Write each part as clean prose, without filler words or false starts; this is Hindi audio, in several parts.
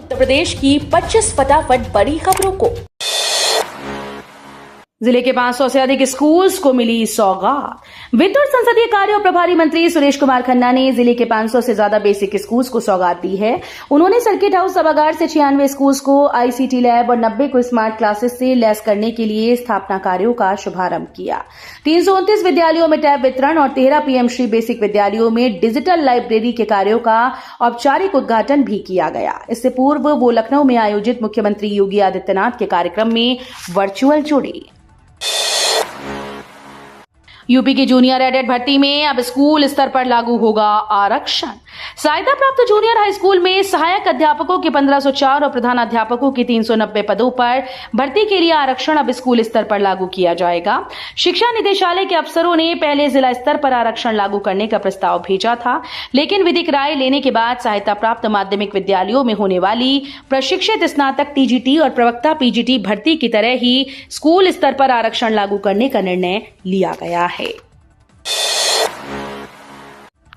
उत्तर प्रदेश की 25 फटाफट बड़ी खबरों को। जिले के 500 से अधिक स्कूल्स को मिली सौगात। वित्त और संसदीय कार्य और प्रभारी मंत्री सुरेश कुमार खन्ना ने जिले के 500 से ज्यादा बेसिक स्कूल्स को सौगात दी है। उन्होंने सर्किट हाउस सभागार से 96 स्कूल्स को आईसीटी लैब और 90 को स्मार्ट क्लासेस से लैस करने के लिए स्थापना कार्यों का शुभारंभ किया। 329 विद्यालयों में टैब वितरण और 13 पीएमश्री बेसिक विद्यालयों में डिजिटल लाइब्रेरी के कार्यों का औपचारिक उद्घाटन भी किया गया। इससे पूर्व वो लखनऊ में आयोजित मुख्यमंत्री योगी आदित्यनाथ के कार्यक्रम में वर्चुअल जुड़े। यूपी की जूनियर एडेड भर्ती में अब स्कूल स्तर पर लागू होगा आरक्षण। सहायता प्राप्त जूनियर हाई स्कूल में सहायक अध्यापकों के 1504 और प्रधान अध्यापकों के 390 पदों पर भर्ती के लिए आरक्षण अब स्कूल स्तर पर लागू किया जाएगा। शिक्षा निदेशालय के अफसरों ने पहले जिला स्तर पर आरक्षण लागू करने का प्रस्ताव भेजा था, लेकिन विधिक राय लेने के बाद सहायता प्राप्त माध्यमिक विद्यालयों में होने वाली प्रशिक्षित स्नातक टीजीटी और प्रवक्ता पीजीटी भर्ती की तरह ही स्कूल स्तर पर आरक्षण लागू करने का निर्णय लिया गया है।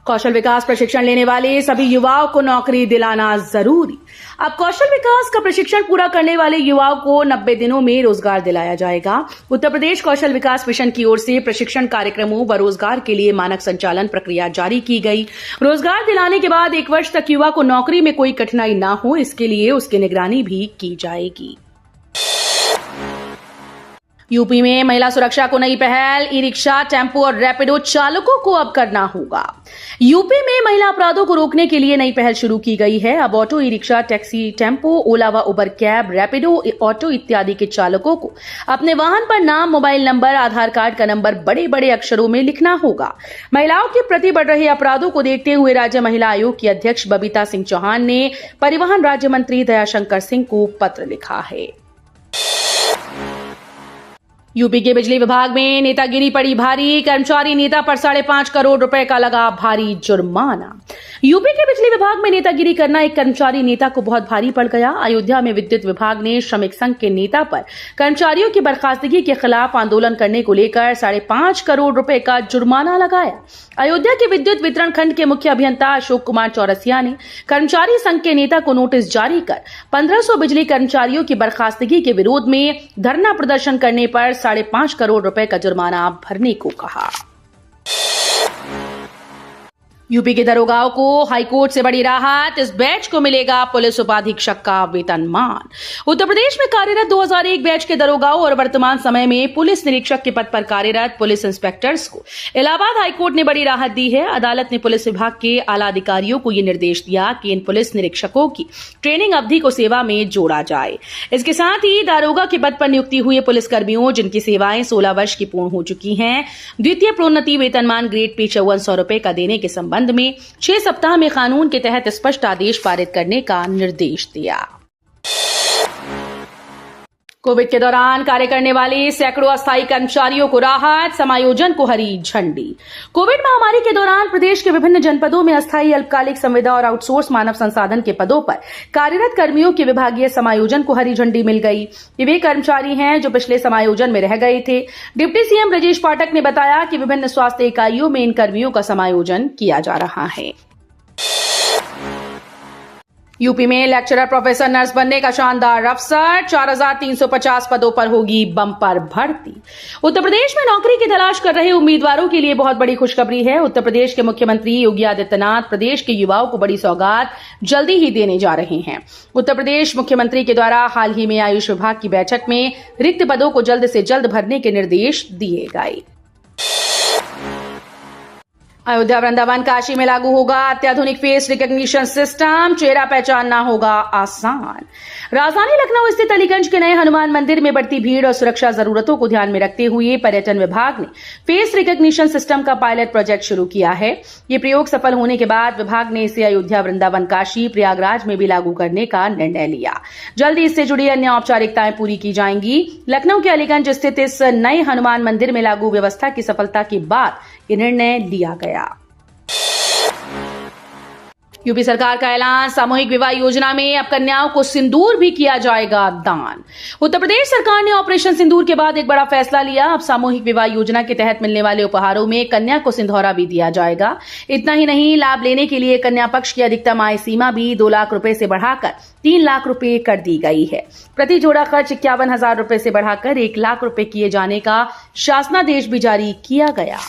कौशल विकास प्रशिक्षण लेने वाले सभी युवाओं को नौकरी दिलाना जरूरी। अब कौशल विकास का प्रशिक्षण पूरा करने वाले युवाओं को 90 दिनों में रोजगार दिलाया जाएगा। उत्तर प्रदेश कौशल विकास मिशन की ओर से प्रशिक्षण कार्यक्रमों व रोजगार के लिए मानक संचालन प्रक्रिया जारी की गई। रोजगार दिलाने के बाद 1 वर्ष तक युवा को नौकरी में कोई कठिनाई ना हो, इसके लिए उसकी निगरानी भी की जाएगी। यूपी में महिला सुरक्षा को नई पहल। ई रिक्शा, टेम्पो और रैपिडो चालकों को अब करना होगा। यूपी में महिला अपराधों को रोकने के लिए नई पहल शुरू की गई है। अब auto, e rickshaw, taxi, tempo, Ola व उबर कैब, रैपिडो, ऑटो इत्यादि के चालकों को अपने वाहन पर नाम, मोबाइल नंबर, आधार कार्ड का नंबर बड़े बड़े अक्षरों में लिखना होगा। महिलाओं के प्रति बढ़ रहे अपराधों को देखते हुए राज्य महिला आयोग की अध्यक्ष बबीता सिंह चौहान ने परिवहन राज्य मंत्री दयाशंकर सिंह को पत्र लिखा है। यूपी के बिजली विभाग में नेतागिरी पड़ी भारी। कर्मचारी नेता पर 5.5 करोड़ रुपए का लगा भारी जुर्माना। यूपी के बिजली विभाग में नेतागिरी करना एक कर्मचारी नेता को बहुत भारी पड़ गया। अयोध्या में विद्युत विभाग ने श्रमिक संघ के नेता पर कर्मचारियों की बर्खास्तगी के खिलाफ आंदोलन करने को लेकर 5.5 करोड़ रुपए का जुर्माना लगाया। अयोध्या के विद्युत वितरण खंड के मुख्य अभियंता अशोक कुमार चौरसिया ने कर्मचारी संघ के नेता को नोटिस जारी कर 1500 बिजली कर्मचारियों की बर्खास्तगी के विरोध में धरना प्रदर्शन करने पर 5.5 करोड़ रुपए का जुर्माना भरने को कहा। यूपी के दरोगाओं को हाईकोर्ट से बड़ी राहत। इस बैच को मिलेगा पुलिस उपाधीक्षक का वेतनमान। उत्तर प्रदेश में कार्यरत 2001 बैच के दरोगाओं और वर्तमान समय में पुलिस निरीक्षक के पद पर कार्यरत पुलिस इंस्पेक्टर्स को इलाहाबाद हाईकोर्ट ने बड़ी राहत दी है। अदालत ने पुलिस विभाग के आला अधिकारियों को यह निर्देश दिया कि इन पुलिस निरीक्षकों की ट्रेनिंग अवधि को सेवा में जोड़ा जाए। इसके साथ ही दारोगा के पद पर नियुक्ति हुए पुलिसकर्मियों जिनकी सेवाएं 16 वर्ष की पूर्ण हो चुकी हैं, द्वितीय प्रोन्नति वेतनमान ग्रेड पे 5400 रुपए का देने के संबंध में 6 सप्ताह में कानून के तहत स्पष्ट आदेश पारित करने का निर्देश दिया। कोविड के दौरान कार्य करने वाले सैकड़ों अस्थायी कर्मचारियों को राहत। समायोजन को हरी झंडी। कोविड महामारी के दौरान प्रदेश के विभिन्न जनपदों में अस्थायी, अल्पकालिक, संविदा और आउटसोर्स मानव संसाधन के पदों पर कार्यरत कर्मियों के विभागीय समायोजन को हरी झंडी मिल गई। ये वे कर्मचारी हैं जो पिछले समायोजन में रह गए थे। डिप्टी सीएम ब्रजेश पाठक ने बताया कि विभिन्न स्वास्थ्य इकाइयों में इन कर्मियों का समायोजन किया जा रहा है। यूपी में लेक्चरर, प्रोफेसर, नर्स बनने का शानदार अवसर। 4350 पदों पर होगी बम्पर भर्ती। उत्तर प्रदेश में नौकरी की तलाश कर रहे उम्मीदवारों के लिए बहुत बड़ी खुशखबरी है। उत्तर प्रदेश के मुख्यमंत्री योगी आदित्यनाथ प्रदेश के युवाओं को बड़ी सौगात जल्दी ही देने जा रहे हैं। उत्तर प्रदेश मुख्यमंत्री के द्वारा हाल ही में आयुष विभाग की बैठक में रिक्त पदों को जल्द से जल्द भरने के निर्देश दिए गए। अयोध्या, वृंदावन, काशी में लागू होगा अत्याधुनिक फेस रिकॉग्निशन सिस्टम। चेहरा पहचानना होगा आसान। राजधानी लखनऊ स्थित अलीगंज के नए हनुमान मंदिर में बढ़ती भीड़ और सुरक्षा जरूरतों को ध्यान में रखते हुए पर्यटन विभाग ने फेस रिकॉग्निशन सिस्टम का पायलट प्रोजेक्ट शुरू किया है। ये प्रयोग सफल होने के बाद विभाग ने इसे अयोध्या, वृंदावन, काशी, प्रयागराज में भी लागू करने का निर्णय लिया। जल्दी इससे जुड़ी अन्य औपचारिकताएं पूरी की जाएंगी। लखनऊ के अलीगंज स्थित इस नए हनुमान मंदिर में लागू व्यवस्था की सफलता के बाद ये निर्णय लिया गया। यूपी सरकार का ऐलान, सामूहिक विवाह योजना में अब कन्याओं को सिंदूर भी किया जाएगा दान। उत्तर प्रदेश सरकार ने ऑपरेशन सिंदूर के बाद एक बड़ा फैसला लिया। अब सामूहिक विवाह योजना के तहत मिलने वाले उपहारों में कन्या को सिंदूरा भी दिया जाएगा। इतना ही नहीं, लाभ लेने के लिए कन्या पक्ष की अधिकतम आय सीमा भी 2 लाख रुपए से बढ़ाकर 3 लाख रुपए कर दी गई है। प्रति जोड़ा खर्च 51,000 रुपए से बढ़ाकर 1 लाख रुपए किए जाने का शासनादेश भी जारी किया गया।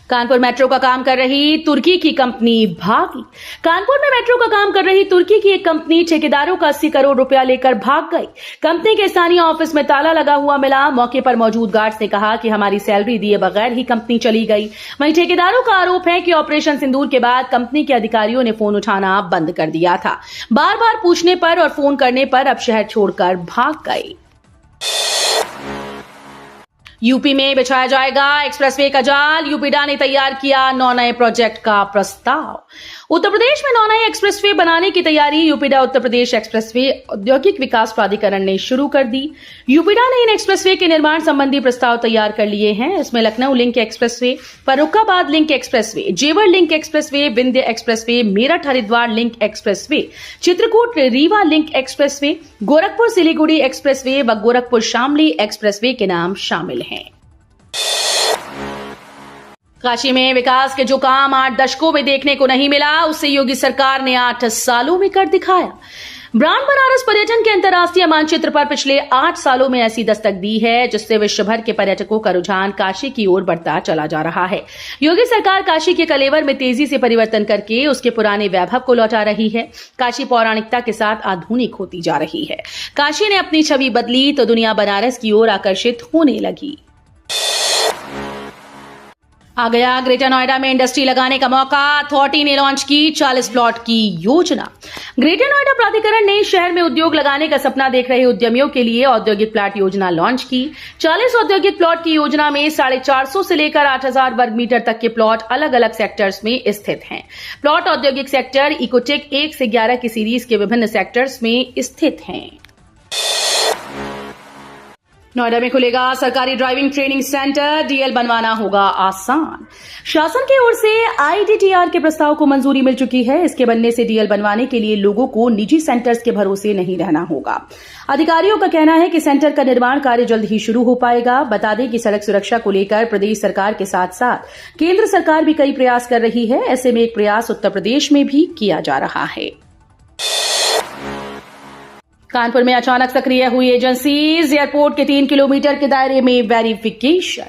कानपुर मेट्रो का काम कर रही तुर्की की कंपनी भागी। कानपुर में मेट्रो का काम कर रही तुर्की की एक कंपनी ठेकेदारों का 80 करोड़ रुपया लेकर भाग गई। कंपनी के स्थानीय ऑफिस में ताला लगा हुआ मिला। मौके पर मौजूद गार्ड्स ने कहा कि हमारी सैलरी दिए बगैर ही कंपनी चली गई। वहीं ठेकेदारों का आरोप है कि ऑपरेशन सिंदूर के बाद कंपनी के अधिकारियों ने फोन उठाना बंद कर दिया था। बार बार पूछने पर और फोन करने पर अब शहर छोड़कर भाग गए। यूपी में बिछाया जाएगा एक्सप्रेसवे का जाल। यूपीडा ने तैयार किया 9 नए प्रोजेक्ट का प्रस्ताव। उत्तर प्रदेश में 9 नए एक्सप्रेसवे बनाने की तैयारी यूपीडा उत्तर प्रदेश एक्सप्रेसवे औद्योगिक विकास प्राधिकरण ने शुरू कर दी। यूपीडा ने इन एक्सप्रेसवे के निर्माण संबंधी प्रस्ताव तैयार कर लिए हैं। इसमें Lucknow link expressway, Farrukhabad link expressway, Jewar link expressway, Vindhya expressway, Meerut Haridwar link expressway, Chitrakoot Rewa link expressway, Gorakhpur Siliguri expressway व गोरखपुर शामली एक्सप्रेसवे के नाम शामिल हैं। काशी में विकास के जो काम 8 दशकों में देखने को नहीं मिला, उससे योगी सरकार ने 8 सालों में कर दिखाया। ब्रांड बनारस पर्यटन के अंतर्राष्ट्रीय मानचित्र पर पिछले 8 सालों में ऐसी दस्तक दी है, जिससे विश्व भर के पर्यटकों का रुझान काशी की ओर बढ़ता चला जा रहा है। योगी सरकार काशी के कलेवर में तेजी से परिवर्तन करके उसके पुराने वैभव को लौटा रही है। काशी पौराणिकता के साथ आधुनिक होती जा रही है। काशी ने अपनी छवि बदली तो दुनिया बनारस की ओर आकर्षित होने लगी। आ गया ग्रेटर नोएडा में इंडस्ट्री लगाने का मौका। अथॉरिटी ने लॉन्च की 40 प्लॉट की योजना। ग्रेटर नोएडा प्राधिकरण ने शहर में उद्योग लगाने का सपना देख रहे उद्यमियों के लिए औद्योगिक प्लॉट योजना लॉन्च की। 40 औद्योगिक प्लॉट की योजना में 450 से लेकर 8,000 वर्ग मीटर तक के प्लॉट अलग अलग सेक्टर्स में स्थित हैं। प्लॉट औद्योगिक सेक्टर इकोटेक 1 से 11 की सीरीज के विभिन्न सेक्टर्स में स्थित हैं। नोएडा में खुलेगा सरकारी ड्राइविंग ट्रेनिंग सेंटर। डीएल बनवाना होगा आसान। शासन की ओर से आईडीटीआर के प्रस्ताव को मंजूरी मिल चुकी है। इसके बनने से डीएल बनवाने के लिए लोगों को निजी सेंटर्स के भरोसे नहीं रहना होगा। अधिकारियों का कहना है कि सेंटर का निर्माण कार्य जल्द ही शुरू हो पाएगा। बता दें कि सड़क सुरक्षा को लेकर प्रदेश सरकार के साथ साथ केंद्र सरकार भी कई प्रयास कर रही है। ऐसे में एक प्रयास उत्तर प्रदेश में भी किया जा रहा है। कानपुर में अचानक सक्रिय हुई एजेंसीज। एयरपोर्ट के 3 किलोमीटर के दायरे में वेरिफिकेशन।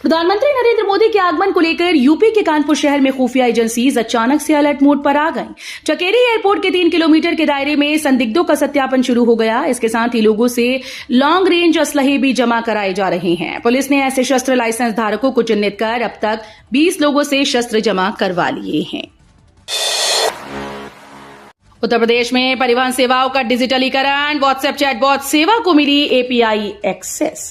प्रधानमंत्री नरेंद्र मोदी के आगमन को लेकर यूपी के कानपुर शहर में खुफिया एजेंसीज अचानक से अलर्ट मोड पर आ गईं। चकेरी एयरपोर्ट के 3 किलोमीटर के दायरे में संदिग्धों का सत्यापन शुरू हो गया। इसके साथ ही लोगों से लॉन्ग रेंज असलहे भी जमा कराए जा रहे हैं। पुलिस ने ऐसे शस्त्र लाइसेंस धारकों को चिन्हित कर अब तक 20 लोगों से शस्त्र जमा करवा लिए हैं। उत्तर प्रदेश में परिवहन सेवाओं का डिजिटलीकरण। व्हाट्सएप चैटबॉट सेवा को मिली एपीआई एक्सेस।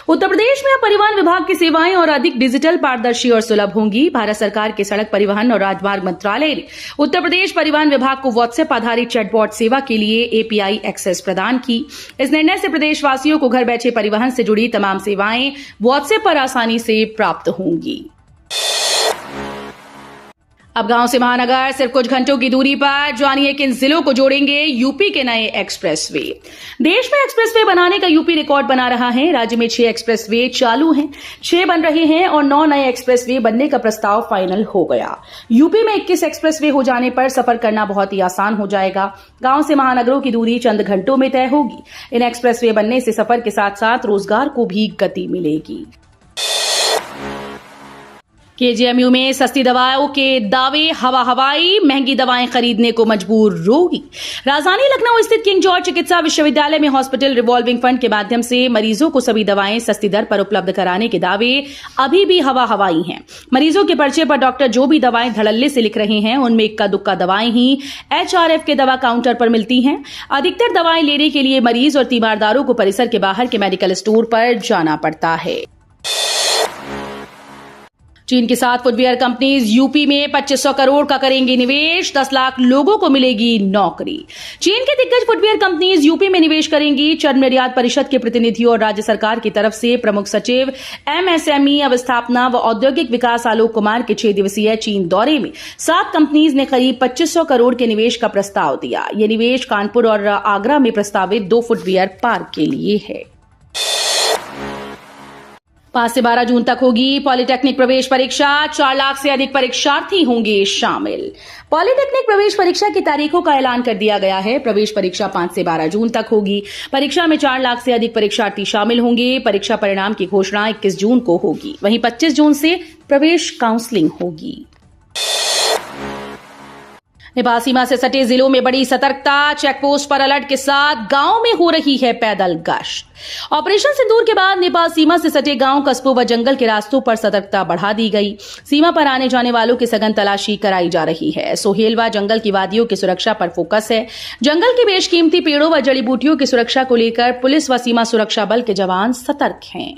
उत्तर प्रदेश में अब परिवहन विभाग की सेवाएं और अधिक डिजिटल, पारदर्शी और सुलभ होंगी। भारत सरकार के सड़क परिवहन और राजमार्ग मंत्रालय ने उत्तर प्रदेश परिवहन विभाग को व्हाट्सएप आधारित चैटबॉट सेवा के लिए एपीआई एक्सेस प्रदान की। इस निर्णय से प्रदेशवासियों को घर बैठे परिवहन से जुड़ी तमाम सेवाएं व्हाट्सएप पर आसानी से प्राप्त होंगी। अब गांव से महानगर सिर्फ कुछ घंटों की दूरी पर। जानिए किन जिलों को जोड़ेंगे यूपी के नए एक्सप्रेसवे। देश में एक्सप्रेसवे बनाने का यूपी रिकॉर्ड बना रहा है। राज्य में 6 एक्सप्रेसवे चालू हैं, 6 बन रहे हैं और 9 नए एक्सप्रेसवे बनने का प्रस्ताव फाइनल हो गया। यूपी में 21 एक्सप्रेसवे हो जाने पर सफर करना बहुत ही आसान हो जाएगा। गांव से महानगरों की दूरी चंद घंटों में तय होगी। इन एक्सप्रेसवे बनने से सफर के साथ साथ रोजगार को भी गति मिलेगी। केजीएमयू में सस्ती दवाओं के दावे हवा हवाई। महंगी दवाएं खरीदने को मजबूर रोगी। राजधानी लखनऊ स्थित किंग जॉर्ज चिकित्सा विश्वविद्यालय में हॉस्पिटल रिवॉल्विंग फंड के माध्यम से मरीजों को सभी दवाएं सस्ती दर पर उपलब्ध कराने के दावे अभी भी हवा हवाई हैं। मरीजों के पर्चे पर डॉक्टर जो भी दवाएं धड़ल्ले से लिख रहे हैं, उनमें इक्का दुक्का दवाएं ही एचआरएफ के दवा काउंटर पर मिलती हैं। अधिकतर दवाएं लेने के लिए मरीज और तीमारदारों को परिसर के बाहर के मेडिकल स्टोर पर जाना पड़ता है। चीन की 7 फुटवियर कंपनीज यूपी में 2500 करोड़ का करेंगी निवेश, 10 लाख लोगों को मिलेगी नौकरी। चीन की दिग्गज फुटवियर कंपनीज यूपी में निवेश करेंगी। चर्म निर्यात परिषद के प्रतिनिधियों और राज्य सरकार की तरफ से प्रमुख सचिव एमएसएमई, अवस्थापना व औद्योगिक विकास आलोक कुमार के 6 दिवसीय चीन दौरे में 7 कंपनीज ने करीब 2500 करोड़ के निवेश का प्रस्ताव दिया। ये निवेश कानपुर और आगरा में प्रस्तावित 2 फुटवियर पार्क के लिए है। 5 से 12 जून तक होगी पॉलिटेक्निक प्रवेश परीक्षा, 4 लाख से अधिक परीक्षार्थी होंगे शामिल। पॉलिटेक्निक प्रवेश परीक्षा की तारीखों का ऐलान कर दिया गया है। प्रवेश परीक्षा 5 से 12 जून तक होगी। परीक्षा में 4 लाख से अधिक परीक्षार्थी शामिल होंगे। परीक्षा परिणाम की घोषणा 21 जून को होगी। वहीं 25 जून से प्रवेश काउंसलिंग होगी। नेपाल सीमा से सटे जिलों में बड़ी सतर्कता, चेकपोस्ट पर अलर्ट के साथ गांव में हो रही है पैदल गश्त। ऑपरेशन सिंदूर के बाद नेपाल सीमा से सटे गांव, कस्बों व जंगल के रास्तों पर सतर्कता बढ़ा दी गई। सीमा पर आने जाने वालों की सघन तलाशी कराई जा रही है। सोहेलवा जंगल की वादियों की सुरक्षा पर फोकस है। जंगल के बेशकीमती पेड़ों व जड़ी बूटियों की सुरक्षा को लेकर पुलिस व सीमा सुरक्षा बल के जवान सतर्क हैं।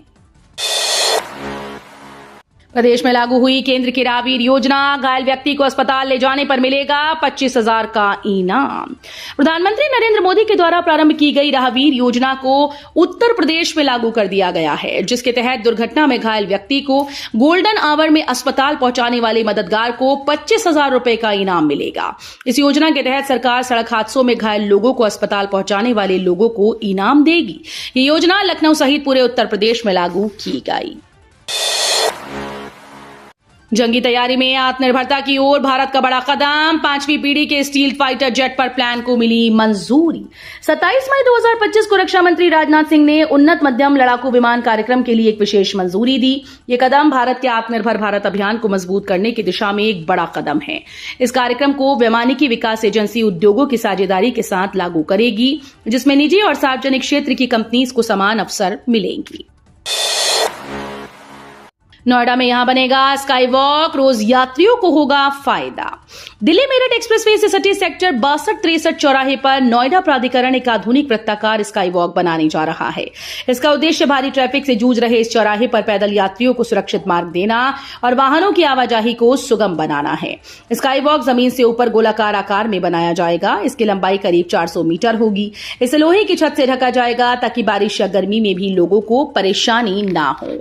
प्रदेश में लागू हुई केंद्र की राहवीर योजना, घायल व्यक्ति को अस्पताल ले जाने पर मिलेगा 25,000 का इनाम। प्रधानमंत्री नरेंद्र मोदी के द्वारा प्रारंभ की गई राहवीर योजना को उत्तर प्रदेश में लागू कर दिया गया है, जिसके तहत दुर्घटना में घायल व्यक्ति को गोल्डन आवर में अस्पताल पहुंचाने वाले मददगार को 25,000 रुपए का इनाम मिलेगा। इस योजना के तहत सरकार सड़क हादसों में घायल लोगों को अस्पताल पहुंचाने वाले लोगों को इनाम देगी। ये योजना लखनऊ सहित पूरे उत्तर प्रदेश में लागू की गई। जंगी तैयारी में आत्मनिर्भरता की ओर भारत का बड़ा कदम, 5वीं पीढ़ी के स्टील फाइटर जेट पर प्लान को मिली मंजूरी। 27 मई 2025 को रक्षा मंत्री राजनाथ सिंह ने उन्नत मध्यम लड़ाकू विमान कार्यक्रम के लिए एक विशेष मंजूरी दी। ये कदम भारत के आत्मनिर्भर भारत अभियान को मजबूत करने की दिशा में एक बड़ा कदम है। इस कार्यक्रम को वैमानिकी विकास एजेंसी उद्योगों की साझेदारी के साथ लागू करेगी, जिसमें निजी और सार्वजनिक क्षेत्र की कंपनीज को समान अवसर मिलेंगी। नोएडा में यहां बनेगा स्काई वॉक, रोज यात्रियों को होगा फायदा। दिल्ली मेरठ एक्सप्रेसवे से सटे सेक्टर 62-63 चौराहे पर नोएडा प्राधिकरण एक आधुनिक वृत्ताकार स्काई वॉक बनाने जा रहा है। इसका उद्देश्य भारी ट्रैफिक से जूझ रहे इस चौराहे पर पैदल यात्रियों को सुरक्षित मार्ग देना और वाहनों की आवाजाही को सुगम बनाना है। स्काई वॉक जमीन से ऊपर गोलाकार आकार में बनाया जाएगा। इसकी लंबाई करीब 400 मीटर होगी। इसे लोहे की छत से ढका जाएगा ताकि बारिश या गर्मी में भी लोगों को परेशानी ना हो।